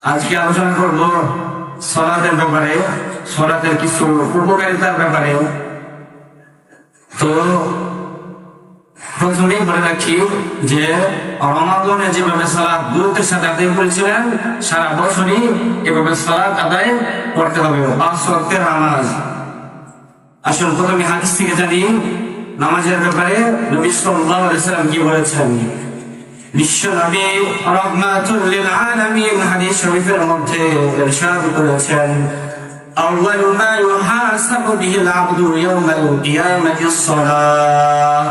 আজকে আলোচনা করব সালাতের ব্যাপারে, সালাতের কিছু উপকারিতার ব্যাপারে। তো প্রথমেই বলে রাখি যে রমাদানে যেভাবে সালাত গুরুত্বের সাথে আদায় করেছিলেন, সারা বছরই এভাবে সালাত আদায় করতে হবে, 5 ওয়াক্তের নামাজ। আসলে প্রথমে হাদিস থেকে জানি নামাজের ব্যাপারে নবী সাল্লাল্লাহু আলাইহি ওয়াসাল্লাম কি বলেছেন। বিশ্ব নবী রাহমাতুল লিল আলামিন হাদিস শরীফের মধ্যে ইরশাদ করেছেন, আউয়ালু মা ইউহাসাবু বিহিল আবদু ইয়াওমাল কিয়ামাতিস সালাহ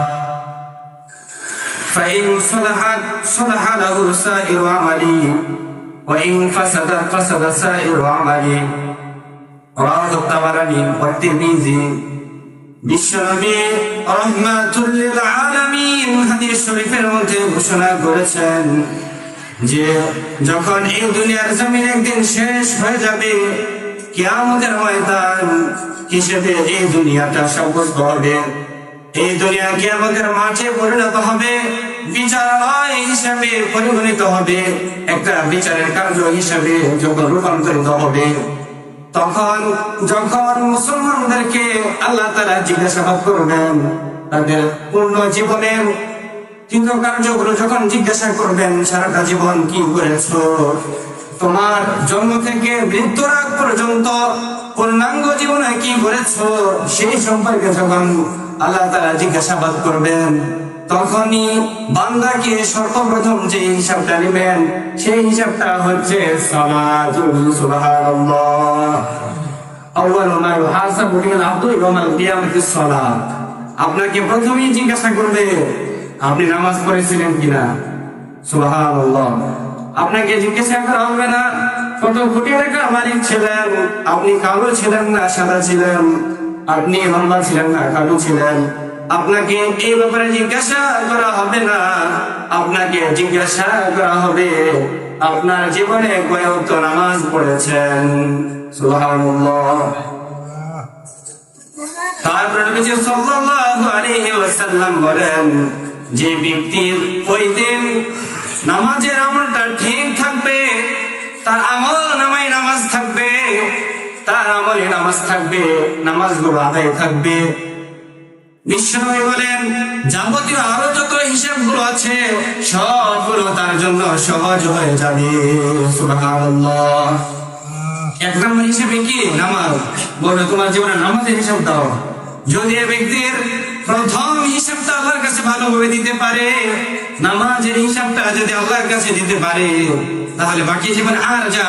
ফাইন সালাহাত সালাহা লাহু সাইরু আমালি ওয়া ইন ফাসাদাত ফাসাদা সাইরু আমালি। রাওয়াহু তাবারানি ওয়া তিরমিজি। বিশ্বনবী রাহমাতুল লিল আলামিন হাদিস শরীফের মধ্যে ঘোষণা করেছেন যে যখন এই দুনিয়ার জমিন একদিন শেষ হয়ে যাবে, কিয়ামতের ময়দান হিসেবে এই দুনিয়াটা সাব্যস্ত হবে, এই দুনিয়া কিয়ামতের মাঠে পরিণত হবে, বিচারালয় হিসেবে পরিগণিত হবে, একটা বিচারের কার্য হিসেবে যখন রূপান্তরিত হবে, তখন যখন মুসলমানদেরকে আল্লাহ তাআলা জিজ্ঞাসাবাদ করবেন তাদের পূর্ণ জীবনের কিন্তু কার্যগুলো যখন জিজ্ঞাসা করবেন, সারাটা জীবন কি করেছো, তোমার জন্ম থেকে মৃত্যুর আগ পর্যন্ত পূর্ণাঙ্গ জীবনে কি করেছো, সেই সম্পর্কে যখন আল্লাহ তাআলা জিজ্ঞাসাবাদ করবেন, তখনই বান্দাকে সর্বপ্রথম যে হিসাবটা নেবেন সেই হিসাবটা হচ্ছে সালাতুল সুবহানাল্লাহ। আউয়ালু মা ইউহাসাবু বিহিল আবদু ইয়াওমাল কিয়ামাতিস সালাহ। আপনাকে প্রথমেই জিজ্ঞাসা করবে আপনি নামাজ পড়েছিলেন কিনা। সুবহানাল্লাহ। আপনাকে জিজ্ঞাসা করা হবে না কত কোটি টাকার মালিক ছিলেন, আপনি কালো ছিলেন না সাদা ছিলেন, আপনি লম্বা ছিলেন না কালো ছিলেন। আপনাকে এই ব্যাপারে জিজ্ঞাসা করা হবে না, আপনাকে জিজ্ঞাসা করা হবে আপনার জীবনে কয় ওয়াক্ত নামাজ পড়েছেন। সুবহানাল্লাহ। তারপরে নবী সাল্লাল্লাহু আলাইহি ওয়াসাল্লাম বলেন, যে ব্যক্তির ওই দিন নামাজের আমলটা ঠিক থাকবে, তার আমল নামায় নামাজ থাকবে, তার আমলে নামাজ থাকবে, নামাজগুলো আদায় থাকবে। বিশ্বনবী বলেন, যাবতীয় আরো যত হিসাবগুলো আছে সবগুলো তার জন্য সহজ হয়ে যাবে। সুবহানাল্লাহ। 1 নম্বর হিসেবে কি? নামাজ। বলে তোমার জীবনে নামাজের হিসাব দাও। যদি ব্যক্তির প্রথম হিসাবটা আল্লাহর কাছে ভালোভাবে দিতে পারে, নামাজের হিসাবটা যদি আল্লাহর কাছে দিতে পারে, তাহলে বাকি জীবন আর যা